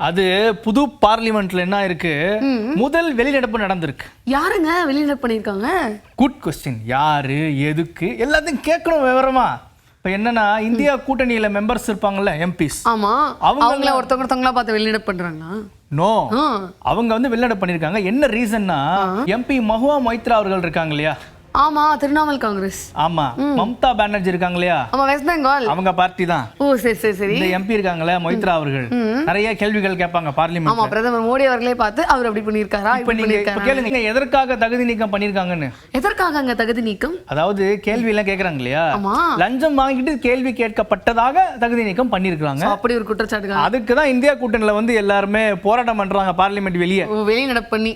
அது புது பார்லிமெண்ட்ல என்ன இருக்கு, முதல் வெளிநடப்பு நடந்திருக்கு. யாருங்க வெளிநடப்பு பண்ணிருக்காங்க? Good question. யாரு, எதுக்கு, எல்லாத்தையும் கேட்கணும் விவரமா. இப்ப என்னன்னா, இந்தியா கூட்டணியில மெம்பர்ஸ் இருப்பாங்கல்ல, எம்பிஸ். ஆமா, அவங்கள ஒருத்தவங்களா பார்த்து வெளிநடப்பு பண்றாங்களா? நோ, அவங்க வந்து வெளிநடப்பு பண்ணிருக்காங்க. என்ன ரீசன்னா, எம்பி மஹுவா மொய்த்ரா அவர்கள் இருக்காங்க இல்லையா? ஆமா, திரிணாமுல் காங்கிரஸ். ஆமா, மம்தா பானர்ஜி இருக்காங்க இல்லையா? ஆமா, வெஸ்ட் பெங்கால். அவங்க பார்ட்டி தான். ஓ சரி சரி சரி. இந்த எம்பி இருக்காங்களே மொய்த்ரா அவர்கள் நிறைய கேள்விகள் கேட்பாங்க பார்லிமெண்ட். ஆமா, பிரதமர் மோடி அவர்களே பார்த்து அவர் அப்படி பண்ணிருக்காரா? இப்ப நீங்க கேளுங்க, எதற்காக தகுதி நீக்கம் பண்ணிருக்காங்கன்னு. எதற்காக அங்க தகுதி நீக்கம்? அதாவது கேள்வி எல்லாம் கேக்குறாங்க இல்லையா, லஞ்சம் வாங்கிட்டு கேள்வி கேட்கப்பட்டதாக தகுதி நீக்கம் பண்ணிருக்காங்க. அப்படி ஒரு குற்றச்சாட்டு. அதுக்கு தான் இந்தியா கூட்டணியில வந்து எல்லாருமே போராட்டம் பண்றாங்க பார்லிமெண்ட் வெளியே. வெளிநடப்பு பண்ணி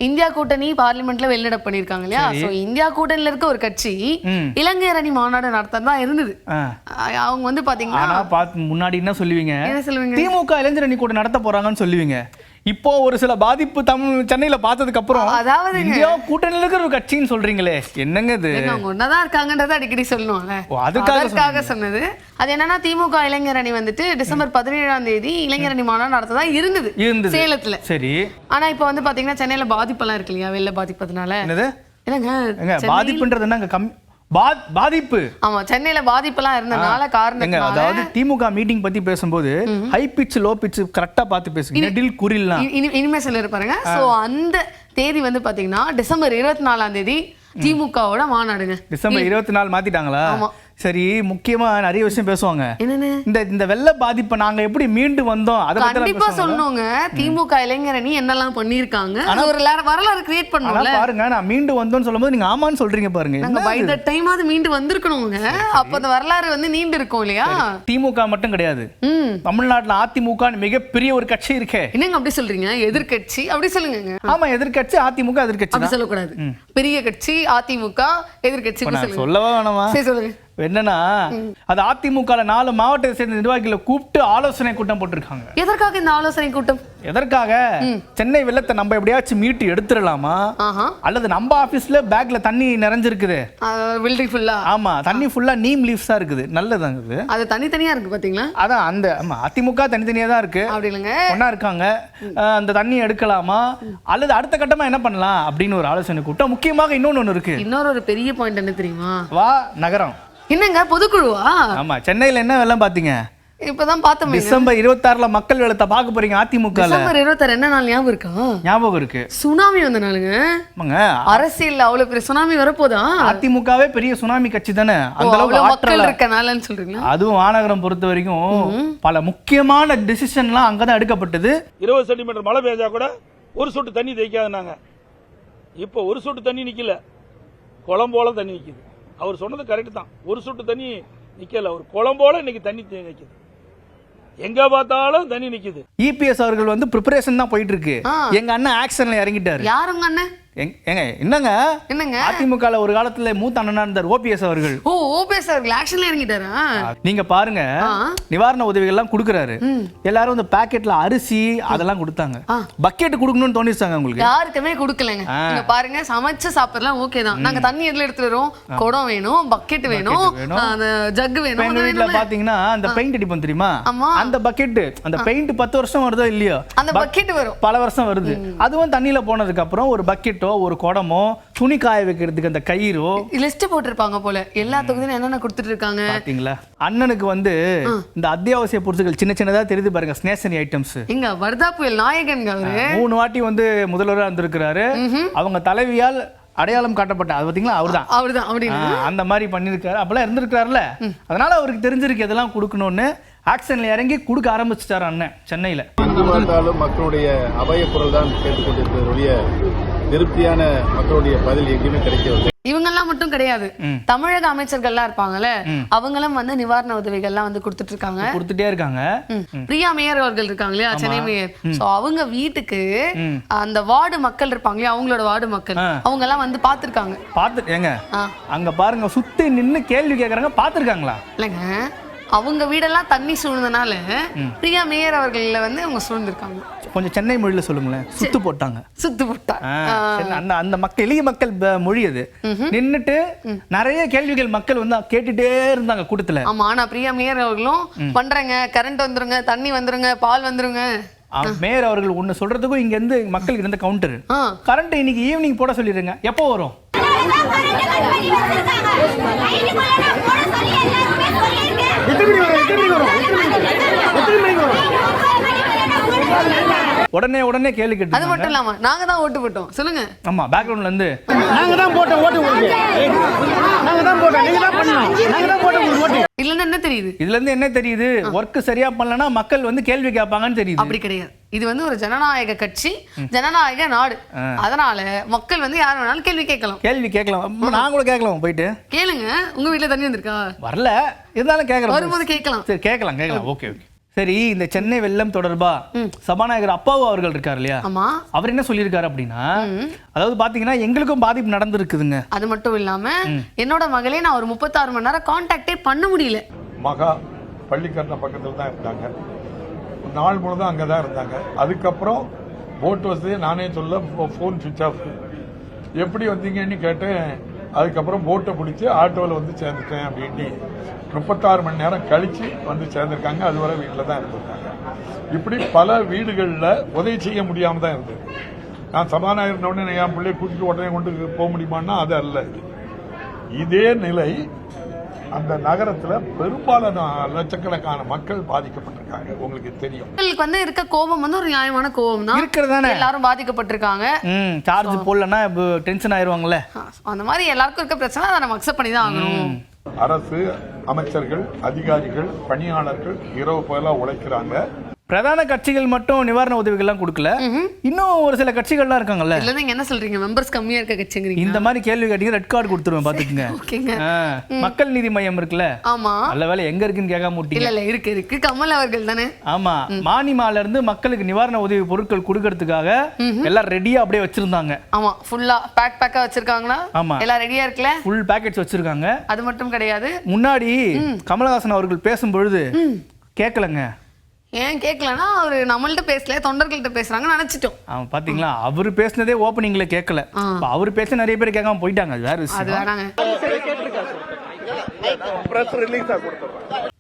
இந்தியா கூட்டணி பார்லிமெண்ட்ல வெளிநடப்பு பண்ணிருக்காங்க இல்லையா? இந்தியா கூட்டணியில இருக்க ஒரு கட்சி இலங்கையர் அணி மாநாடு நடத்ததா இருந்தது. அவங்க வந்து பாத்தீங்கன்னா முன்னாடி என்ன சொல்லுவீங்க, திமுக இளைஞர் அணி கூட நடத்த போறாங்கன்னு சொல்லுவீங்க. இப்போ ஒரு சில பாதிப்பு சென்னையில பார்த்ததுக்கு அப்புறம் அதாவது இந்தியா கூட்டணியில இருக்கிற ஒரு கட்சின்னு சொல்றீங்களே, என்னங்க இது? அவங்க ஒன்னதான் இருக்காங்கன்றத அடிக்கடி சொல்லணும்ல, அதுக்காக சொன்னது. அது என்னன்னா, திமுக இளைஞர் அணி வந்துட்டு டிசம்பர் 17ஆம் தேதி இளைஞர் அணி மாநாடு நடத்ததா இருந்தது சேலத்துல. சரி, ஆனா இப்ப வந்து பாத்தீங்கன்னா சென்னையில பாதிப்பெல்லாம் இருக்கு இல்லையா, வெள்ள பாதிப்பதுனால. பாதிப்புன்றது என்ன, பாதிப்பு. ஆமா, சென்னையில பாதிப்பெல்லாம் இருந்தனால காரணம். அதாவது திமுக மீட்டிங் பத்தி பேசும்போது ஹை பிட்ச் லோ பிட்ச் கரெக்டா பார்த்து பேசுங்க, நெடில் குறில்லாம் இனிமே சொல்ல பாருங்க. சோ அந்த தேதி வந்து பாத்தீங்கன்னா டிசம்பர் 24ஆம் தேதி திமுகவோட மாநாடுங்க. டிசம்பர் 24 மாத்திட்டாங்களா? சரி, முக்கியமா நிறைய விஷயம் பேசுவாங்க. இந்த வெள்ள பாதிப்பை நாங்க எப்படி மீண்டு வந்தோம், அத கண்டிப்பா சொல்லணுங்க. திமுக இளைஞர் அணி என்னெல்லாம் பண்ணிருக்காங்க, ஒரு வரலாறு கிரியேட் பண்ணணும்ல. பாருங்க, நான் மீண்டு வந்தோம்னு சொல்லும்போது நீங்க ஆமான்னு சொல்றீங்க பாருங்க. நாங்க பை தி டைம் அது மீண்டு வந்திருக்கணுங்க. அப்ப அந்த வரலாறு வந்து நீண்டு இருக்கும் இல்லையா? திமுக மட்டும் கிடையாது, தமிழ்நாட்டுல அதிமுக மிகப்பெரிய ஒரு கட்சி இருக்கே. என்னங்க அப்படி சொல்றீங்க? எதிர்க்கட்சி அப்படி சொல்லுங்க. ஆமா, எதிர்க்கட்சி அதிமுக எதிர்க்கட்சி அப்படி சொல்லக்கூடாது. பெரிய கட்சி அதிமுக, எதிர்க்கட்சி சொல்லவா வேணாமா? சரி சொல்லுங்க. என்னன்னா, அது அதிமுக 4 மாவட்டத்தை சேர்ந்த நிர்வாகிகளை கூப்பிட்டு ஆலோசனை கூட்டம் போட்டிருக்காங்க. எதற்காக இந்த ஆலோசனை கூட்டம்? எதற்காக, சென்னை வெள்ளத்தை நம்ம எப்படியாச்சும் மீட்டு எடுத்துடலாமா, அல்லது நம்ம ஆபீஸ்ல பேக்ல தண்ணி நிறைஞ்சிருக்குது, பில்டிங் ஃபுல்லா. ஆமா, தண்ணி ஃபுல்லா நீம் லீவ்ஸா இருக்குது, நல்லதாங்க. அது தனித்தனியா இருக்கு பாத்தீங்களா? அதான் அந்த அதிமுக தனித்தனியா தான் இருக்கு, அப்படி இல்லங்க ஒண்ணா இருக்காங்க. அந்த தண்ணி எடுக்கலாமா அல்லது அடுத்த கட்டமா என்ன பண்ணலாம் அப்படின்னு ஒரு ஆலோசனை கூட்டம். முக்கியமாக இன்னொன்னு இருக்கு. இன்னொரு பெரிய பாயிண்ட் என்ன தெரியுமா? வா நகரம். என்னங்க பொதுக்குழுவா? ஆமா, சென்னையில என்ன வெள்ளம் பாத்தீங்க? இப்பதான் பார்த்தோம். டிசம்பர் 26 மக்கள் வெள்ளத்தை பார்க்க போறீங்க அதிமுக. டிசம்பர் 26 என்ன நாள் ஞாபகம் இருக்கா? ஞாபகம் இருக்கு. சுனாமி வந்த நாளுங்க. அரசியல் அவ்வளவு பெரிய சுனாமி வரப்போதா? அதிமுகவே பெரிய சுனாமி கட்சி தானே, அந்த அளவுக்கு மக்கள் இருக்கனாலன்னு சொல்றீங்களா? அதுவும் மாநகரம் பொறுத்த வரைக்கும் பல முக்கியமான டிசிஷன்லாம் அங்கதான் எடுக்கப்பட்டது. 20 சென்டிமீட்டர் மழை பெய்ஞ்சா கூட ஒரு சொட்டு தண்ணி தேய்க்காதுனாங்க. இப்போ ஒரு சொட்டு தண்ணி நிக்கல, குளம்போல தண்ணி நிக்குது. அவர் சொன்னது கரெக்ட் தான், ஒரு சொட்டு தண்ணி நிக்கல, ஒரு குளம்போல இன்னைக்கு தண்ணி நிக்குது, எங்க பார்த்தாலும் தண்ணி நிக்குது. இபிஎஸ் அவர்கள் வந்து பிரிப்பரேஷன் தான் போயிட்டு இருக்கு. எங்க அண்ணன் ஆக்ஷன்ல இறங்கிட்டாரு. யார் உங்க அண்ணன்? என்னங்க அதிமுக ஒரு காலத்துல மூத்த அண்ணனா இருந்தார் ஓபிஎஸ் அவர்கள். ஓபிஎஸ் அவர்கள் ஆக்ஷன்ல இறங்கிட்டாரா? நீங்க பாருங்க, நிவாரண உதவிகள் எல்லாம் கொடுக்கறாரு. எல்லாரும் இந்த பாக்கெட்ல அரிசி அதெல்லாம் கொடுத்தாங்க. பக்கெட் கொடுக்கணும்னு தோணிச்சாங்க உங்களுக்கு? யாருக்குமே கொடுக்கலங்க. நீங்க பாருங்க, சமைச்சு சாப்பிடலாம் ஓகே தான். நாங்க தண்ணி எதுல எடுத்துட்டு வரோம்? குடம் வேணும், பக்கெட் வேணும், அந்த ஜக் வேணும். எங்க வீட்ல பாத்தீங்கன்னா அந்த பெயிண்ட் அடிப்போம் தெரியுமா, அந்த பக்கெட், அந்த பெயிண்ட் 10 வருஷம் வருதோ இல்லையோ, அந்த பக்கெட் வரும், பல வருஷம் வருது. அதுவும் தண்ணியில போனதுக்கு அப்புறம் ஒரு பக்கெட், ஒரு குடமோ, துணி காய வைக்கிறதுக்கு அந்த கயிறோ லிஸ்ட் போட்டிருப்பாங்க போல. எல்லா தொகுதியிலும் என்னென்ன கொடுத்துட்டு இருக்காங்க பாத்தீங்களா? அண்ணனுக்கு வந்து இந்த அத்தியாவசிய பொருட்கள் சின்ன சின்னதா தெரியுது பாருங்க, ஸ்டேஷனரி ஐட்டம்ஸ். இங்க வர்தா புயல் நாயகன் அவரு 3 வாட்டி வந்து முதல்வரா இருந்திருக்கிறாரு. அவங்க தலைவியால் அடையாளம் காட்டப்பட்ட அது பாத்தீங்களா, அவர்தான் அந்த மாதிரி பண்ணிருக்காரு. அப்பெல்லாம் இருந்திருக்காருல்ல, அதனால அவருக்கு தெரிஞ்சிருக்கு எதெல்லாம் கொடுக்கணும்னு. ஆக்ஷன்ல இறங்கி கொடுக்க ஆரம்பிச்சுட்டாரு அண்ணன் சென்னையில. மக்களுடைய அபய குரல் தான் கேட்டுக்கொண்டிருக்கிற திருப்தியான மக்களுடைய பதில் எங்கேயுமே கிடைக்கவில்லை. இவங்கெல்லாம் மட்டும் கிடையாது, தமிழக அமைச்சர்கள்லாம் இருப்பாங்கல்ல, அவங்களும் வந்து நிவாரண உதவிகள்லாம் வந்து கொடுத்துட்டே இருக்காங்க. பிரியா மேயர் அவர்கள் இருக்காங்க இல்லையா, சென்னை மேயர். சோ அவங்க வீட்டுக்கு அந்த வார்டு மக்கள் இருப்பாங்க, அவங்களோட வார்டு மக்கள் அவங்க எல்லாம் வந்து பாத்துருக்காங்க. ஏங்க அங்க பாருங்க, சுத்தி நின்னு கேள்வி கேக்குறாங்க, பாத்துருக்காங்களா? இல்லங்க, அவங்க வீடெல்லாம் தண்ணி சூழ்ந்தனால பிரியா மேயர் அவர்கள வந்து அவங்க சூழ்ந்திருக்காங்க. கொஞ்சம் சென்னை மொழியில சொல்லுங்களேன். சுத்து போட்டாங்க. சுத்து போட்டா அந்த மக்கள் எளிய மக்கள் மொழி அது. நின்னுட்டு நிறைய கேள்விகள் மக்கள் வந்து கேட்டுட்டே இருந்தாங்க கூட்டத்துல. ஆமா, ஆனா பிரியா மேயர் அவர்களும் பண்றேங்க, கரண்ட் வந்துருங்க, தண்ணி வந்துருங்க, பால் வந்துருங்க. மேயர் அவர்கள் ஒண்ணு சொல்றதுக்கும் இங்க இருந்து மக்களுக்கு இருந்த கவுண்டர் கரண்ட் இன்னைக்கு ஈவினிங் போட சொல்லிடுங்க. எப்போ வரும்? உடனே கேள்வி கேட்டு. அது மட்டும் இல்லாம நாங்க தான் ஓட்டு போட்டோம். சொல்லுங்க. ஆமா, பேக்ரவுண்ட்ல இருந்து நாங்க தான் போட்டோம் ஓட்டு உங்களுக்கு. நாங்க தான் போட்டோம், நீங்க தான் பண்ணணும். நாங்க தான் போட்டோம் உங்களுக்கு ஓட்டு. இல்லன்னா என்ன தெரியுது? இதுல இருந்து என்ன தெரியுது? வர்க் சரியா பண்ணலனா மக்கள் வந்து கேள்வி கேட்பாங்கன்னு தெரியுது. அப்படி கிடையாது. இது வந்து ஒரு ஜனநாயக கட்சி, ஜனநாயக நாடு. அதனால மக்கள் வந்து யார் வேணாலும் கேள்வி கேட்கலாம். நான் கூட கேட்கலாம். போயிட்டு கேளுங்க. உங்க வீட்டுல தண்ணி வந்திருக்கா? வரல, இருந்தாலும் கேட்கலாம். வரும்போது கேட்கலாம். சரி, கேட்கலாம். ஓகே. சரி, இந்த சென்னை வெள்ளம் தொடர்பா சபாநாயகர் அப்பாவு அவர்கள் இருக்காரு இல்லையா? ஆமா. அவர் என்ன சொல்லியிருக்காரு அப்படின்னா, அதாவது பாத்தீங்கன்னா எங்களுக்கும் பாதிப்பு நடந்திருக்குதுங்க. அது மட்டும் இல்லாம என்னோட மகளே நான் ஒரு 36 மணி நேரம் கான்டாக்டே பண்ண முடியல. மகா பள்ளிக்கரண பக்கத்தில் தான் இருந்தாங்க. நாள் முழுதும் அங்கே தான் இருந்தாங்க. அதுக்கப்புறம் போட் வசதியை நானே சொல்ல, ஃபோன் சுவிட்ச் ஆஃப். எப்படி வந்தீங்கன்னு கேட்டேன். அதுக்கப்புறம் போட்டை பிடிச்சி ஆட்டோவில் வந்து சேர்ந்துட்டேன் அப்படின்ட்டு 36 மணி நேரம் கழிச்சு வந்து சேர்ந்துருக்காங்க. அதுவரை வீட்டில் தான் இருந்திருக்காங்க. இப்படி பல வீடுகளில் உதவி செய்ய முடியாமல் தான் இருந்தது. நான் சபாநாயகர் உடனே என் பிள்ளைய கூட்டிட்டு உடனே கொண்டு போக முடியுமான்னா அது அல்ல. இதே நிலை அந்த நகரத்துல பெரும்பாலான லட்சக்கணக்கான மக்கள் பாதிக்கப்பட்டிருக்காங்க. உங்களுக்கு தெரியும். உங்களுக்கு வந்து இருக்க கோபம் வந்து ஒரு நியாயமான கோபம் தான். இருக்கிறதானே எல்லாரும் பாதிக்கப்பட்டிருக்காங்க. சார்ஜ் போடலன்னா டென்ஷன் ஆயிருவாங்கல்ல. அந்த மாதிரி எல்லாருக்கும் இருக்க பிரச்சனை அதை நம்ம அக்செப்ட் பண்ணி தான் ஆகணும். அரசு, அமைச்சர்கள், அதிகாரிகள், பணியாளர்கள் இரவு பகலா உழைக்கிறாங்க. பிரதான கட்சிகள் மட்டும் நிவாரண உதவிகள்லாம் கொடுக்கல. இன்னும் ஒரு சில கட்சிகள்லாம் இருக்காங்கல்ல. இல்ல, நீங்க என்ன சொல்றீங்க? மெம்பர்ஸ் கம்மியா இருக்க கட்சிங்கிறீங்க. இந்த மாதிரி கேள்வி கேட்டீங்க, ரெட் கார்டு கொடுத்துருவேன் பாத்துக்கங்க. ஓகேங்க. மக்கள் நீதி மையம் இருக்குல்ல. ஆமா. நல்ல வேலை எங்க இருக்குன்னு கேட்காம விட்டீங்க. இல்ல இருக்கு. கமல் அவர்கள் தானே. ஆமா, மானிமால இருந்து மக்களுக்கு நிவாரண உதவி பொருட்கள் கொடுக்கறதுக்காக எல்லாம் ரெடியா அப்படியே வச்சிருந்தாங்க. ஆமா, ஃபுல்லா பேக்கா வச்சிருக்காங்களா? ஆமா, எல்லாம் ரெடியா இருக்குல. ஃபுல் பேக்கெட்ஸ் வச்சிருக்காங்க. அது மட்டும் கிடையாது, முன்னாடி கமலஹாசன் அவர்கள் பேசும்பொழுது கேட்கலங்க. ஏன் கேட்கலன்னா அவரு நம்மள்ட்ட பேசல, தொண்டர்கள்ட்ட பேசுறாங்கன்னு நினைச்சிட்டோம். பாத்தீங்களா, அவரு பேசினதே ஓப்பனிங்ல கேட்கல. அவரு பேச நிறைய பேர் கேட்காம போயிட்டாங்க. அது வேற விஷயம். அது வேணாங்க.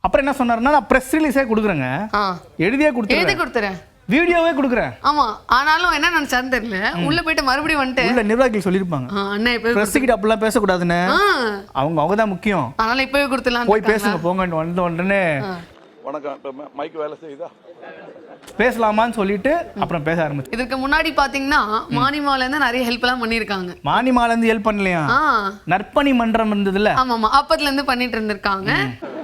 அப்புறம் என்ன சொன்னாருன்னா, நான் பிரஸ் ரிலீஸே கொடுக்குறேங்க, எழுதியே கொடுத்துறேன், வீடியோவே கொடுக்குறேன். ஆமா, ஆனாலும் என்ன நினைச்சாருன்னு தெரியல. உள்ள போயிட்டு மறுபடியும் வந்துட்டு உள்ள நிர்வாகிகள் சொல்லிருப்பாங்க, அண்ணா இப்ப பிரஸ் கிட்ட அப்படிலாம் பேசக்கூடாதுன்னு. அவங்க தான் முக்கியம். அதனால இப்பவே கொடுத்துலாம், போய் பேசுங்க போங்க. வந்து உடனே வணக்கம், மைக் வேலை செய்யுதா, பேசலாமான்னு சொல்லிட்டு அப்புறம் பேச ஆரம்பிச்சு. இதுக்கு முன்னாடி பாத்தீங்கன்னா மானிமால இருந்து நிறைய ஹெல்ப் எல்லாம் பண்ணிருக்காங்க. மானிமால இருந்து ஹெல்ப் பண்ணலையா? நற்பணி மன்றம் இருந்ததுல. ஆமாமா, அப்பத்துல இருந்து பண்ணிட்டு இருந்திருக்காங்க.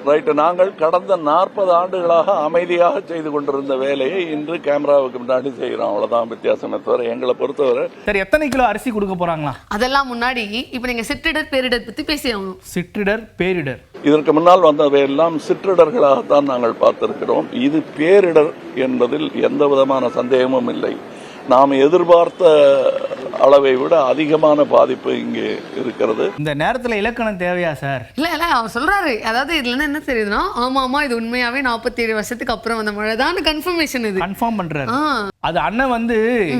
ரைட். நாங்கள் கடந்த 40 ஆண்டுகளாக அமைதியாக செய்து கொண்டிருந்த வேலையை இன்று கேமராவுக்கு முன்னாடி செய்யறோம். அவ்வளவுதான் வித்தியாசமே தவிர எங்களை பொறுத்தவரை. சரி, எத்தனை கிலோ அரிசி கொடுக்க போறாங்களா? அதெல்லாம் முன்னாடி. இப்ப நீங்க சிற்றிடர் பேரிடர் பத்தி பேசி ஆகணும். சிற்றிடர் பேரிடர், இதற்கு முன்னால் வந்தவையெல்லாம் சிற்றிடர்களாகத்தான் நாங்கள் பார்த்திருக்கிறோம். இது பேரிடர் என்பதில் எந்த விதமான சந்தேகமும் இல்லை. நாம் எதிர்பார்த்த அளவை விட அதிகமான பாதிப்பு இங்கே இருக்கிறது. இந்த நேரத்தில் இலக்கணம் தேவையா சார்? இல்ல அவர் சொல்றாரு. அதாவது இதுல என்ன தெரியுதுன்னா, ஆமா இது உண்மையாவே 47 வருஷத்துக்கு அப்புறம் வந்த மழை தான் கன்ஃபர்மேஷன். இது கன்ஃபார்ம் பண்றாரு. அது அண்ணன் வந்து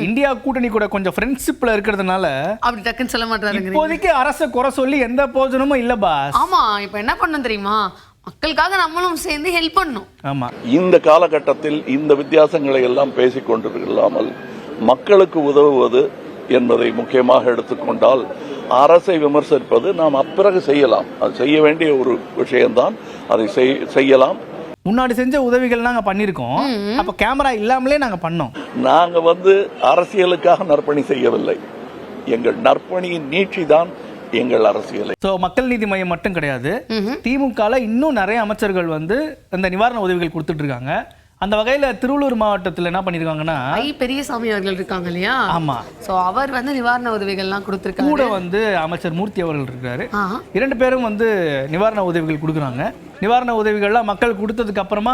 இந்தியா கூட்டணி கூட கொஞ்சம் ஃப்ரெண்ட்ஷிப்ல இருக்கிறதுனால அப்படி டக்குன்னு சொல்ல மாட்டாரு. இப்போதைக்கு அரசை குறை சொல்லி எந்த பிரயோஜனமும் இல்ல பாஸ். ஆமா, இப்ப என்ன பண்ணணும் தெரியுமா? மக்களுக்காக நம்மளும் சேர்ந்து ஹெல்ப் பண்ணணும். ஆமா, இந்த காலகட்டத்தில் இந்த வித்தியாசங்களை எல்லாம் பேசிக் கொண்டிருக்கலாமல் மக்களுக்கு உதவுவது என்பதை முக்கியமாக எடுத்துக்கொண்டால் அரசை விமர்சிப்பது நாம் அப்பிறகு செய்யலாம். அது செய்ய வேண்டிய ஒரு விஷயம்தான். அதை செய்யலாம். முன்னாடி செஞ்ச உதவிகள் நாங்க பண்ணிருக்கோம். அப்ப கேமரா இல்லாமலே நாங்க பண்ணோம். நாங்க வந்து அரசியலுக்காக நற்பணி செய்யவில்லை. எங்கள் நற்பணியின் நீட்சி தான் எங்கள் அரசியலை. மக்கள் நீதி மையம் மட்டும் கிடையாது, திமுகல இன்னும் நிறைய அமைச்சர்கள் வந்து இந்த நிவாரண உதவிகள் கொடுத்துட்டு இருக்காங்க. அந்த வகையில திருவள்ளூர் மாவட்டத்தில் என்ன பண்ணிருக்காங்கன்னா, பெரியசாமி அவர்கள் இருக்காங்க இல்லையா? ஆமா, சோ அவர் வந்து நிவாரண உதவிகள் எல்லாம் கொடுத்திருக்காங்க. கூட வந்து அமைச்சர் மூர்த்தி அவர்கள் இருக்காரு. 2 பேரும் வந்து நிவாரண உதவிகள் கொடுக்குறாங்க. நிவாரண உதவிகள்லாம் மக்கள் கொடுத்ததுக்கு அப்புறமா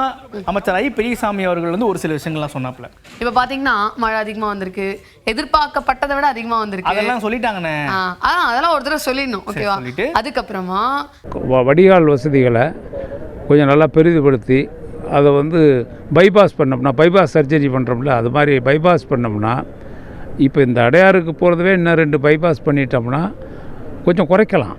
அமைச்சர் பெரியசாமி அவர்கள் வந்து ஒரு சில விஷயங்கள்லாம் சொன்னாப்ல. இப்ப பாத்தீங்கன்னா மழை அதிகமா வந்திருக்கு, எதிர்பார்க்கப்பட்டதை விட அதிகமா வந்திருக்கு. அதெல்லாம் சொல்லிட்டாங்கண்ணே. அதெல்லாம் ஒரு தடவை சொல்லிடணும். ஓகேவா? அதுக்கப்புறமா வடிகால் வசதிகளை கொஞ்சம் நல்லா பெரிதுபடுத்தி அதை வந்து பைபாஸ் பண்ணோம்னா, பைபாஸ் சர்ஜரி பண்ணுறோம்ல, அது மாதிரி பைபாஸ் பண்ணோம்னா, இப்போ இந்த அடையாருக்கு போகிறதுவே இன்னும் 2 பைபாஸ் பண்ணிட்டோம்னா கொஞ்சம் குறைக்கலாம்.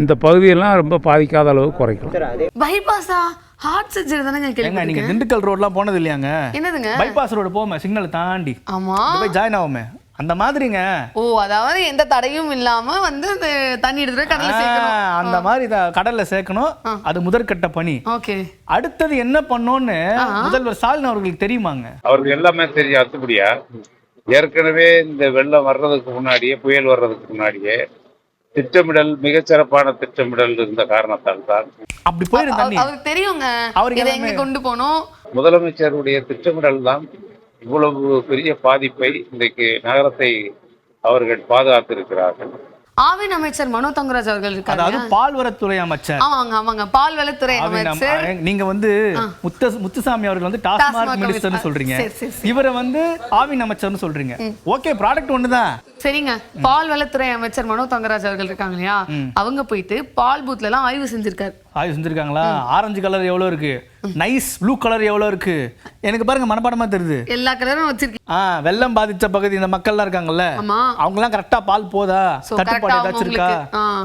இந்த பகுதியெல்லாம் ரொம்ப பாதிக்காத அளவு குறைக்கலாம். பைபாஸா? ஹார்ட் சர்ஜரி தானங்க நீங்க கேள்விப்பட்டிருக்கேன். திண்டுக்கல் ரோட்லாம் போனது இல்லையாங்க? என்னதுங்க? பைபாஸ் ரோடு போமே, சிக்னல் தாண்டி ஆமா, போய் ஜாயின் ஆகுமே, அந்த மாதிரிங்க. ஓ, அதாவது எந்த தடையும் இல்லாம வந்து அந்த தண்ணி எடுத்துட்டு போய் கடல்ல சேர்க்கணும். அந்த மாதிரி கடல்ல சேர்க்கணும். அது முதற்கட்ட பணி. ஓகே, அடுத்தது என்ன பண்ணோன்னு முதல்வர் ஸ்டாலின் அவர்களுக்கு தெரியுமாங்க? அவருக்கு எல்லாமே தெரியும். அடுத்தபடியா ஏற்கனவே இந்த வெள்ளம் வர்றதுக்கு முன்னாடியே, புயல் வர்றதுக்கு முன்னாடியே திட்டமிடல், மிகச்சிறப்பான திட்டமிடல் இருந்த காரணத்தால் தான் அப்படி போயிரு தண்ணி. அவருக்கு தெரியுங்க, அவருக்கு இதை எங்க கொண்டு போனோம். முதலமைச்சருடைய திட்டமிடல் தான் இவ்வளவு பெரிய பாதிப்பை இன்றைக்கு நகரத்தை அவர்கள் பாதுகாத்திருக்கிறார்கள். ஆவின் அமைச்சர் மனோ தங்கராஜ் அவர்கள் இருக்காரு, அதாவது பால்வளத்துறை அமைச்சர். ஆமாங்க பால்வளத்துறை அமைச்சர். நீங்க வந்து முத்துசாமி அவர்கள் வந்து டாஸ்மாக் மினிஸ்டர்னு சொல்றீங்க, இவரை வந்து ஆவின் அமைச்சர்னு சொல்றீங்க. ஓகே, ப்ராடக்ட் ஒண்ணுதான். சரிங்க, பால்வளத்துறை அமைச்சர் மனோ தங்கராஜ் அவர்கள் இருக்காங்க இல்லையா, அவங்க போயிட்டு பால் பூத்ல எல்லாம் ஆய்வு செஞ்சிருக்காரு. ஆய்வு செஞ்சிருக்காங்களா? ஆரஞ்சு கலர் எவ்வளவு இருக்கு, நைஸ் ப்ளூ கலர் எவ்வளவு இருக்கு, எனக்கு பாருங்க மனப்பாடமா தெரியுது. எல்லா கலரும் வச்சிருக்கீங்க. வெள்ளம் பாதிச்ச பகுதி இந்த மக்கள்லாம் இருக்காங்கல்ல, அவங்க எல்லாம் கரெக்டா பால் போதா, தட்டுப்பாடு ஏதாச்சும் இருக்கா,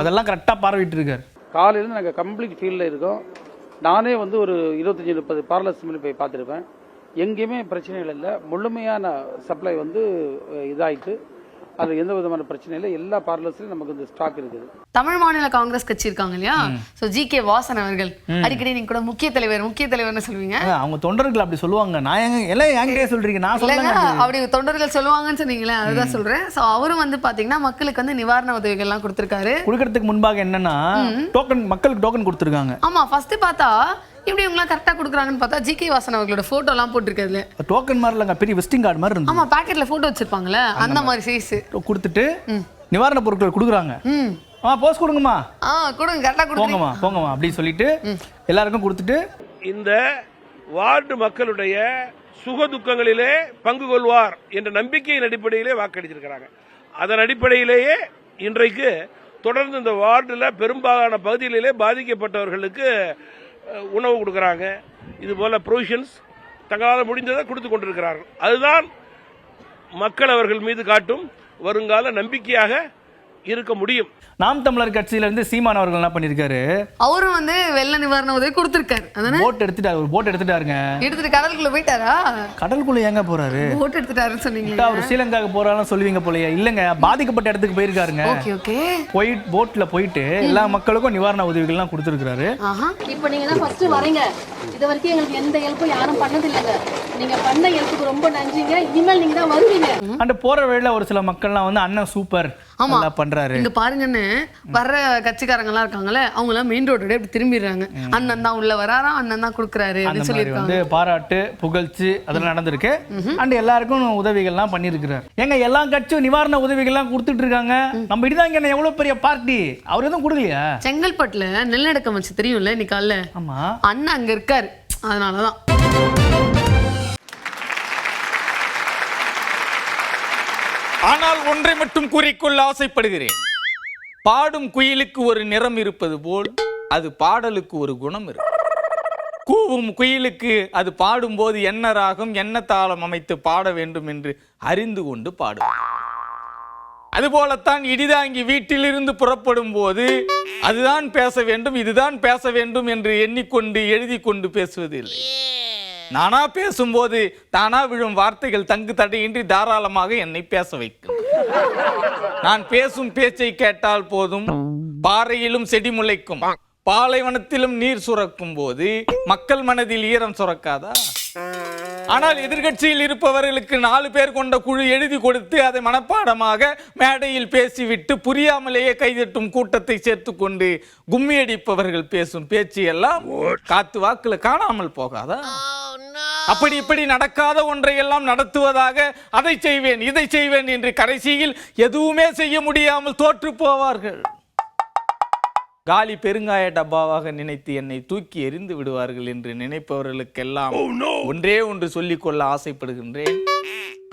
அதெல்லாம் கரெக்டா பார்வையிட்டு இருக்காரு. காலையில நாங்கள் கம்ப்ளீட் ஃபீல்டில் இருக்கோம். நானே வந்து ஒரு 25-30 பார்லர்ஸ் போய் பார்த்துருப்பேன். எங்கேயுமே பிரச்சனைகள் இல்லை. முழுமையான சப்ளை வந்து இதாயிட்டு, அது எந்த விதமான பிரச்சனை இல்லை. எல்லா பார்லர்ஸ்லயும் நமக்கு இந்த ஸ்டாக் இருக்குது. தமிழ் மாநில காங்கிரஸ் கட்சி இருக்காங்க இல்லையா, சோ ஜி.கே. வாசன் அவர்கள் அடிக்கடி நீங்க கூட முக்கிய தலைவர்னு சொல்லுவீங்க. அவங்க தொண்டர்கள் அப்படி சொல்லுவாங்க. நான் எல்லாம் என்கிட்டயே சொல்றீங்க, நான் சொல்லுங்க அப்படி தொண்டர்கள் சொல்லுவாங்கன்னு சொன்னீங்களே, அதுதான் சொல்றேன். சோ அவரும் வந்து பாத்தீங்கன்னா மக்களுக்கு வந்து நிவாரண உதவிகள் எல்லாம் கொடுத்திருக்காரு. கொடுக்கறதுக்கு முன்பாக என்னன்னா டோக்கன், மக்களுக்கு டோக்கன் கொடுத்திருக்காங்க. ஆமா, ஃபர்ஸ்ட் பார்த்தா இப்படி இவங்க கரெக்டா கொடுக்குறாங்கன்னு பார்த்தா ஜி.கே. வாசன் அவங்களோட போட்டோ எல்லாம் போட்டுருக்காரு. டோக்கன் மாதிரி இல்லங்க, பெரிய விசிட்டிங் கார்டு மாதிரி இருந்து. ஆமா, பாக்கெட்ல போட்டோ வச்சிருப்பாங்கல்ல, அந்த மாதிரி சைஸ் கொடுத்துட்டு நிவாரண பொருட்கள் கொடுக்குறாங்க. போஸ்ட் கொடுங்கம்மா, கொடுங்க, கரெக்டா கொடுங்க, போங்கம்மா அப்படின்னு சொல்லிட்டு எல்லாருக்கும் கொடுத்துட்டு இந்த வார்டு மக்களுடைய சுக துக்கங்களிலே பங்கு கொள்வார் என்ற நம்பிக்கையின் அடிப்படையிலே வாக்களிச்சிருக்கிறாங்க. அதன் அடிப்படையிலேயே இன்றைக்கு தொடர்ந்து இந்த வார்டில் பெரும்பாலான பகுதிகளிலே பாதிக்கப்பட்டவர்களுக்கு உணவு கொடுக்குறாங்க. இது போல ப்ரொவிஷன்ஸ் தங்களால் முடிந்ததை கொடுத்து கொண்டிருக்கிறார்கள். அதுதான் மக்கள் அவர்கள் மீது காட்டும் வருங்கால நம்பிக்கையாக இருக்க முடியும். நாம் தமிழர் கட்சியில இருந்து சீமான் அவர்கள் என்ன பண்ணிருக்காரு, அவரும் வந்து வெள்ள நிவாரண உதவி கொடுத்திருக்காரு. போட் எடுத்துட்டாரு, ஒரு போட் எடுத்துட்டாருங்க. எடுத்துட்டு கடலுக்குள்ள போயிட்டாரா? கடலுக்குள்ள ஏங்க போறாரு? போட் எடுத்துட்டாருன்னு சொன்னீங்க. அவர் ஸ்ரீலங்காக்கு போறான்னு சொல்லுவீங்க போலயே. இல்லங்க, பாதிக்கப்பட்ட இடத்துக்கு போயிருக்காருங்க. போயிட்டு போட்ல போயிட்டு எல்லா மக்களுக்கும் நிவாரண உதவிகள்லாம் கொடுத்துருக்காரு. இப்போ நீங்க தான் ஃபர்ஸ்ட் வரீங்க. இது வரைக்கும் எங்களுக்கு எந்த ஹெல்ப்பும் யாரும் பண்ணது இல்லைங்க. நீங்க பண்ண ஹெல்ப்புக்கு ரொம்ப நன்றிங்க. இனிமேல் நீங்க தான் வருவீங்க. அந்த போற வழியில ஒரு சில மக்கள்லாம் வந்து அண்ணன் சூப்பர் நல்லா பண்றாரு இங்க பாருங்கன்னு வர்ற கட்சிக்காரங்க எல்லாம் இருக்காங்கல்ல, அவங்க எல்லாம் மெயின் ரோடு அப்படி திரும்பிடுறாங்க. அண்ணன் தான் உள்ள வராராம், அண்ணன் தான் கொடுக்குறாரு அப்படின்னு சொல்லியிருக்காங்க. வந்து பாராட்டு புகழ்ச்சி அதெல்லாம் நடந்திருக்கு. அண்ட் எல்லாருக்கும் உதவிகள்லாம் பண்ணியிருக்கிறார். எங்க எல்லா கட்சியும் நிவாரண உதவிகள்லாம் கொடுத்துட்டு இருக்காங்க. நம்ம இதாங்க என்ன எவ்வளவு பெரிய பார்ட்டி, அவர் எதுவும் கொடுக்கலையா? செங்கல்பட்டுல நிலநடுக்கம் வச்சு தெரியும்ல இன்னைக்கு காலைல. ஆமா, அண்ணன் அங்க இருக்காரு, அதனாலதான். ஆனால் ஒன்றை மட்டும் கூறிக்கொள்ள ஆசைப்படுகிறேன். பாடும் குயிலுக்கு ஒரு நிறம் இருப்பது போல் அது பாடலுக்கு ஒரு குணம் இருக்கு. கூவும் குயிலுக்கு அது பாடும்போது என்ன ராகம் என்ன தாளம் அமைத்து பாட வேண்டும் என்று அறிந்து கொண்டு பாடும். அதுபோலத்தான் இடிதாங்கி வீட்டிலிருந்து புறப்படும் போது அதுதான் பேச வேண்டும், இதுதான் பேச வேண்டும் என்று எண்ணிக்கொண்டு எழுதி கொண்டு பேசுவதில்லை. நானா பேசும்போது தானா விழும் வார்த்தைகள் தங்கு தடையின்றி தாராளமாக என்னை பேச வைக்கும். நான் பேசும் பேச்சை கேட்டால் போதும், பாறையிலும் செடி முளைக்கும், பாலைவனத்திலும் நீர் சுரக்கும் போது மக்கள் மனதில் ஈரம் சுரக்காதா? ஆனால் எதிர்கட்சியில் இருப்பவர்களுக்கு 4 பேர் கொண்ட குழு எழுதி கொடுத்து அதை மனப்பாடமாக மேடையில் பேசிவிட்டு புரியாமலேயே கைதட்டும் கூட்டத்தை சேர்த்து கொண்டு கும்மி அடிப்பவர்கள் பேசும் பேச்சு எல்லாம் காத்து வாக்குல காணாமல் போகாதா? அப்படி இப்படி நடக்காத ஒன்றையெல்லாம் நடத்துவதாக அதை செய்வேன் இதை செய்வேன் என்று கடைசியில் எதுவுமே செய்ய முடியாமல் தோற்று போவார்கள். காலி பெருங்காய டப்பாவாக நினைத்து என்னை தூக்கி எறிந்து விடுவார்கள் என்று நினைப்பவர்களுக்கெல்லாம் ஒன்றே ஒன்று சொல்லிக்கொள்ள ஆசைப்படுகின்றேன்.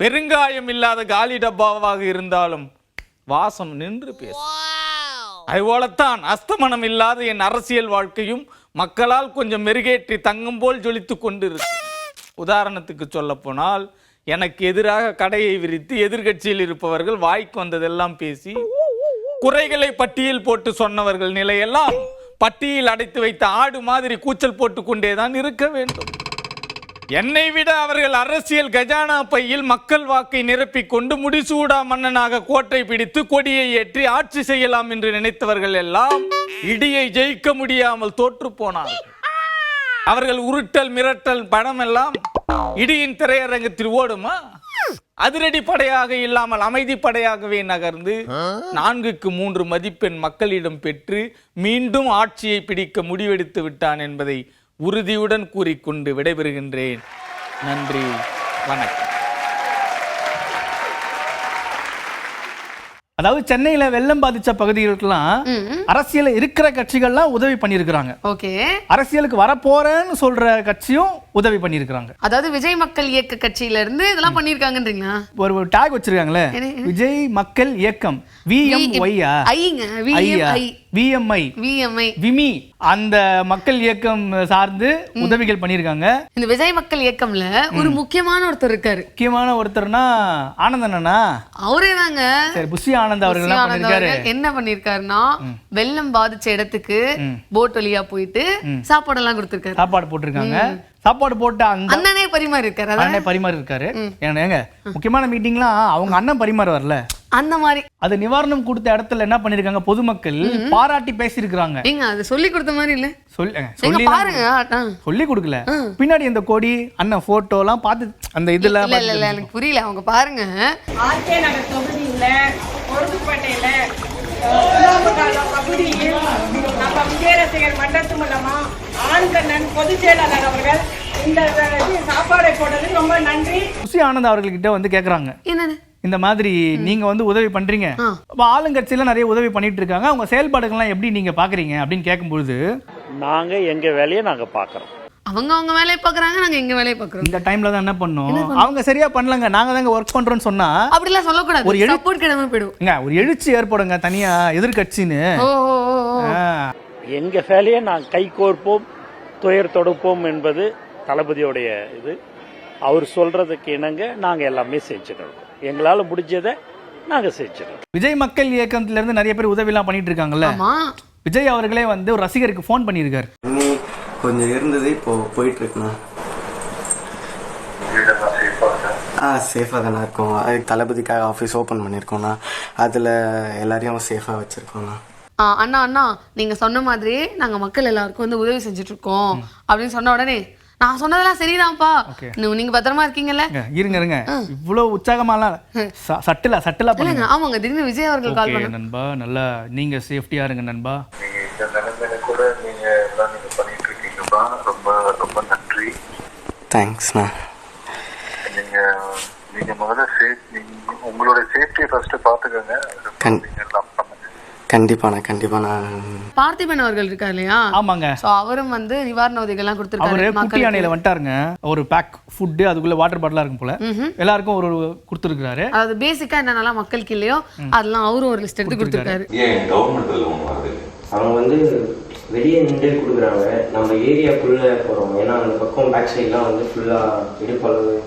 பெருங்காயம் இல்லாத காலி டப்பாவாக இருந்தாலும் வாசம் நின்று பேசும். அதுபோலத்தான் அஸ்தமனம் இல்லாத என் அரசியல் வாழ்க்கையும் மக்களால் கொஞ்சம் மெருகேற்றி தங்கம் போல் ஜொலித்து கொண்டிருக்கு. உதாரணத்துக்கு சொல்ல போனால், எனக்கு எதிராக கடையை விரித்து எதிர்கட்சியில் இருப்பவர்கள் வாய்க்கு வந்ததெல்லாம் பேசி குறைகளை பட்டியல் போட்டு சொன்னவர்கள் நிலையெல்லாம் பட்டியல் அடைத்து வைத்த ஆடு மாதிரி கூச்சல் போட்டு கொண்டேதான் இருக்க வேண்டும். என்னை விட அவர்கள் அரசியல் கஜானா பையில் மக்கள் வாக்கை நிரப்பிக் கொண்டு முடிசூடா மன்னனாக கோட்டை பிடித்து கொடியை ஏற்றி ஆட்சி செய்யலாம் என்று நினைத்தவர்கள் எல்லாம் இடியை ஜெயிக்க முடியாமல் தோற்று போனார்கள். அவர்கள் உருட்டல் மிரட்டல் படம் எல்லாம் இடியின் திரையரங்கத்தில் ஓடுமா? அதிரடி படையாக இல்லாமல் அமைதி படையாகவே நகர்ந்து 4க்கு 3 மதிப்பெண் மக்களிடம் பெற்று மீண்டும் ஆட்சியை பிடிக்க முடிவெடுத்து விட்டான் என்பதை உறுதியுடன் கூறிக்கொண்டு விடைபெறுகின்றேன். நன்றி, வணக்கம். அதாவது சென்னையில வெள்ளம் பாதிச்ச பகுதிகளுக்கெல்லாம் அரசியல இருக்கிற கட்சிகள்லாம் உதவி பண்ணியிருக்கிறாங்க. ஓகே. அரசியலுக்கு வரப்போறேன்னு சொல்ற கட்சியும் உதவி பண்ணியிருக்கிறாங்க. அதாவது விஜய் மக்கள் இயக்க கட்சியில இருந்து இதெல்லாம் பண்ணிருக்காங்கன்றீங்களா? ஒரு டாக் வச்சிருக்காங்களே, விஜய் மக்கள் இயக்கம் VMY-யா? ஐங்க, VMI. விமி அந்த மக்கள் இயக்கம் சார்ந்து உதவிகள் பண்ணியிருக்காங்க. இந்த விஜய் மக்கள் இயக்கம்ல ஒரு முக்கியமான ஒருத்தர் இருக்காரு. முக்கியமான ஒருத்தர்னா ஆனந்தனா? அவரே தாங்க. சரி, புஷி ஆனந்த் அவர்கள் என்ன பண்ணிருக்காருன்னா, வெள்ளம் பாதிச்ச இடத்துக்கு போட் வழியா போயிட்டு சாப்பாடு எல்லாம் கொடுத்திருக்காரு. சாப்பாடு போட்டிருக்காங்க. சாப்பாடு போட்டு அந்த அண்ணனே பரிமாறி இருக்காரு. ஏங்க முக்கியமான மீட்டிங்லாம் அவங்க அண்ணன் பரிமாற வரல, அந்த மாதிரி அது நிவாரணம் கொடுத்த இடத்துல என்ன பண்ணிருக்காங்க, பொதுமக்கள் பாராட்டி பேசியிருக்காங்க. நீங்க அது சொல்லி கொடுத்த மாதிரி இல்ல, சொல்லி பாருங்க, சொல்லி கொடுக்கல. பின்னாடி இந்த கொடி அண்ணன் போட்டோ எல்லாம் பார்த்து அந்த இதுல இல்ல எனக்கு புரியல. அவங்க பாருங்க, ஆர்கே நகர் தொகுதியில பொருத்துப்பேட்டையில பகுதியில் நம்ம விஜயரசிகர் மன்றத்து மூலமா ஆண்கண்ணன் பொதுச் செயலாளர் அவர்கள் இந்த சாப்பாடை போட்டது ரொம்ப நன்றி. புஷி ஆனந்த் அவர்கள்கிட்ட வந்து கேக்குறாங்க, என்னது இந்த மாதிரி நீங்க வந்து உதவி பண்றீங்க, ஆளுங்கட்சியில நிறைய உதவி பண்ணிட்டு இருக்காங்க, அவங்க செயல்பாடுகள்லாம் எப்படி நீங்க பாக்குறீங்க அப்படின்னு கேட்கும்போது, நாங்க எங்க வேலையை நாங்க பாக்குறோம், அவங்க வேலையை பாக்குறாங்க, நாங்க எங்க வேலையை பாக்குறோம். இந்த டைம்ல தான் என்ன பண்ணோம், அவங்க சரியா பண்ணலங்க, நாங்க தாங்க ஒர்க் பண்றோம்னு சொன்னா அப்படி எல்லாம் சொல்லக்கூடாது. ஒரு சப்போர்ட் கிடமே போய்டுங்க, ஒரு எழுச்சி ஏற்படுங்க தனியா எதிர்கட்சின்னு. எங்க வேலையை நாங்க கை கோர்ப்போம், துயர் தொடுப்போம் என்பது தளபதியோடைய இது. அவர் சொல்றதுக்கு இணங்க நாங்க எல்லாமே செஞ்சுக்கிறோம், எங்களால முடிஞ்சதை நாங்க செஞ்சுக்கிறோம். விஜய் மக்கள் இயக்கத்துல இருந்து நிறைய பேர் உதவி எல்லாம் பண்ணிட்டு இருக்காங்கல்ல, விஜய் அவர்களே வந்து ஒரு ரசிகருக்கு போன் பண்ணியிருக்காரு. கொஞ்சம் இருந்தது, இப்போ போயிட்டு இருக்குண்ணா. சேஃபாக தானே இருக்கோம். அதுக்கு தளபதிக்காக ஆஃபீஸ் ஓப்பன் பண்ணியிருக்கோண்ணா, அதில் எல்லாரையும் சேஃபாக வச்சுருக்கோண்ணா. அண்ணா நீங்க சொன்ன மாதிரி நாங்க மக்கள் எல்லாருக்கும் வந்து உதவி செஞ்சுட்டு இருக்கோம் அப்படின்னு சொன்ன உடனே, நான் சொன்னதெல்லாம் சரிதான்ப்பா, நீங்க பத்திரமா இருக்கீங்கல்ல. இருங்க இவ்வளவு உற்சாகமாலாம் சட்டலா பண்ணுங்க. ஆமாங்க, திடீர்னு விஜய் அவர்கள் கால் பண்ணாங்க. நண்பா நல்லா நீங்க சேஃப்டியா இருங்க நண்பா. கூட நீங்க எல்லாம் நீங்க பண்ணிட்டு இருக்கீங்கப்பா, ரொம்ப ரொம்ப நன்றி. தேங்க்ஸ்ண்ணா. நீங்க முதல்ல உங்களோட சேஃப்டியை ஃபர்ஸ்ட் பாத்துக்கோங்க. கண்டிப்பாண்ணா. பார்த்திபன் அவர்கள் இருக்காரு இல்லையா? ஆமாங்க. அவரும் வந்து நிவாரண உதவிகள்லாம் கொடுத்துருக்காரு. அவரு குட்டி யானையில வந்துட்டாருங்க, ஒரு பேக் ஃபுட், அதுக்குள்ள வாட்டர் பாட்டிலா இருக்கும் போல, எல்லாருக்கும் ஒரு கொடுத்துருக்காரு. அதாவது பேசிக்கா என்னென்னலாம் மக்களுக்கு இல்லையோ அதெல்லாம் அவரும் ஒரு லிஸ்ட் எடுத்து கொடுத்துருக்காரு. ஏன் கவர்மெண்ட்ல ஒன்று வருது, அவங்க வந்து வெளியே நின்று கொடுக்குறாங்க, நம்ம ஏரியாக்குள்ளே போகிறோம். ஏன்னா அந்த பக்கம் பேக் சைட்லாம் வந்து ஃபுல்லாக இடுப்பளவு,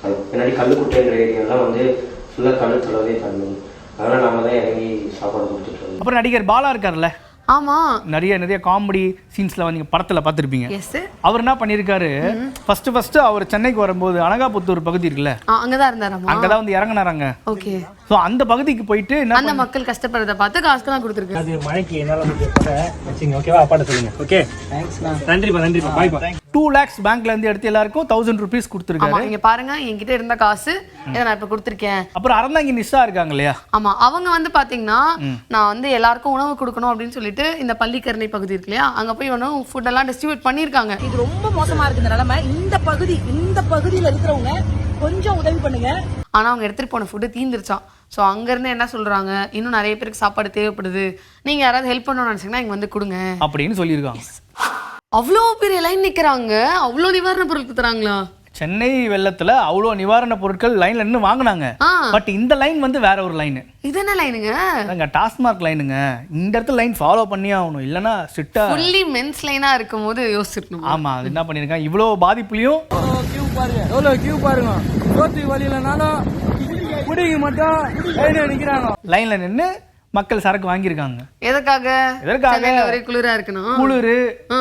அது பின்னாடி கல்லுக்குட்டைன்ற ஏரியாலாம் வந்து ஃபுல்லாக கழுத்தளவே தண்ணி. அதனால் நம்ம தான் இறங்கி சாப்பாடு கொடுத்துட்டு. அப்புறம் நடிகர் பாலா இருக்காருல்ல, ஆமா, நிறைய காமெடி சீன்ஸ்ல வந்து படத்துல பாத்துருப்பீங்க. அவர் என்ன பண்ணிருக்காரு, ஃபர்ஸ்ட் அவர் சென்னைக்கு வரும்போது அனகாபுத்தூர் பகுதி இருக்குல்ல, அங்கதான் இருந்தாராமா, அங்கதான் வந்து இறங்குனாராங்க. ஓகே. சோ அந்த பகுதிக்கு போயிட்டு அந்த மக்கள் கஷ்டப்படுறத பார்த்து காசுலாம் கொடுத்துருக்காரு. அது மழைக்கு என்னால வச்சுங்க, ஓகேவா? அப்பாட்ட சொல்லுங்க. ஓகே, தேங்க்ஸ்ண்ணா. நன்றிப்பா. பாய்ப்பா. 2 lakhs பேங்க்ல இருந்து எடுத்து எல்லாருக்கும் 1000 rupees கொடுத்துருக்காரு. நீங்க பாருங்க, என்கிட்ட இருந்த காசு இதை நான் இப்ப கொடுத்துருக்கேன். அப்புறம் அறந்தாங்கி நிஷா இருக்காங்க இல்லையா, ஆமா, அவங்க வந்து பாத்தீங்கன்னா நான் வந்து எல்லாருக்கும் உணவு கொடுக்கணும் அப்படின்னு சொல்லிட்டு இந்த பள்ளிக்கரணை பகுதி இருக்கு இல்லையா, அங்க போய் உணவு ஃபுட் எல்லாம் டிஸ்ட்ரிபியூட் பண்ணிருக்காங்க. இது ரொம்ப மோசமா இருக்கு இந்த நிலைமை. இந்த பகுதியில இருக்கிறவங்க கொஞ்சம் உதவி பண்ணுங்க. ஆனா அவங்க எடுத்துட்டு போன ஃபுட்டு தீந்துருச்சான். ஸோ அங்கேருந்து என்ன சொல்றாங்க, இன்னும் நிறைய பேருக்கு சாப்பாடு தேவைப்படுது, நீங்க யாராவது ஹெல்ப் பண்ணணும்னு நினைச்சீங்கன்னா இங்க வந்து கொடுங்க அப்படின்னு சொல்லியிருக்காங்க. அவ்வளோ பெரிய லைன் நிக்கிறாங்க, அவ்வளோ நிவாரண பொருட்கள் தராங்களா? சென்னை வெள்ளத்துல அவ்வளோ நிவாரண பொருட்கள் லைன்ல நின்று வாங்கினாங்க. பட் இந்த லைன் வந்து வேற ஒரு லைன். இது என்ன லைனுங்க? டாஸ்மார்க் லைனுங்க. இந்த இடத்துல லைன் ஃபாலோ பண்ணியே ஆகணும், இல்லைன்னா ஸ்ட்ரிக்டா ஃபுல்லி மென்ஸ் லைனா இருக்கும்போது யோசிச்சிருக்கணும். ஆமா, அது என்ன பண்ணிருக்காங்க, இவ்வளோ பாதிப்புலையும் கியூ பாருங்க, எவ்வளோ கியூ பாருங்க. சோத்து வழியிலனாலும் குடிங்க மட்டும் லைன்ல நிக்கிறாங்க. லைன்ல நின்று மக்கள் சரக்கு வாங்கியிருக்காங்க. எதற்காக? ஒரே குளிரா இருக்கணும். குளிரு,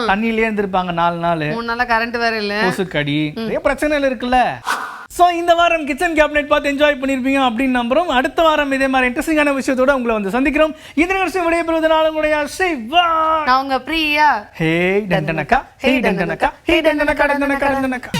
தண்ணியிலே இருந்திருப்பாங்க 4 நாள். 3 நாளா கரண்ட் வேற இல்ல, கொசுக்கடி, நிறைய பிரச்சனைகள் இருக்குல்ல. ஸோ இந்த வாரம் கிச்சன் கேபினெட் பார்த்து என்ஜாய் பண்ணியிருப்பீங்க அப்படின்னு நம்புறோம். அடுத்த வாரம் இதே மாதிரி இன்ட்ரெஸ்டிங்கான விஷயத்தோட உங்களை வந்து சந்திக்கிறோம். இந்த நிகழ்ச்சி விடைபெறுவதனால உங்களுடைய சிவா, நான் உங்க பிரியா. ஹே டண்டனக்கா, ஹே டண்டனக்கா, ஹே டண்டனக்கா, டண்டனக்கா, டண்டனக்கா.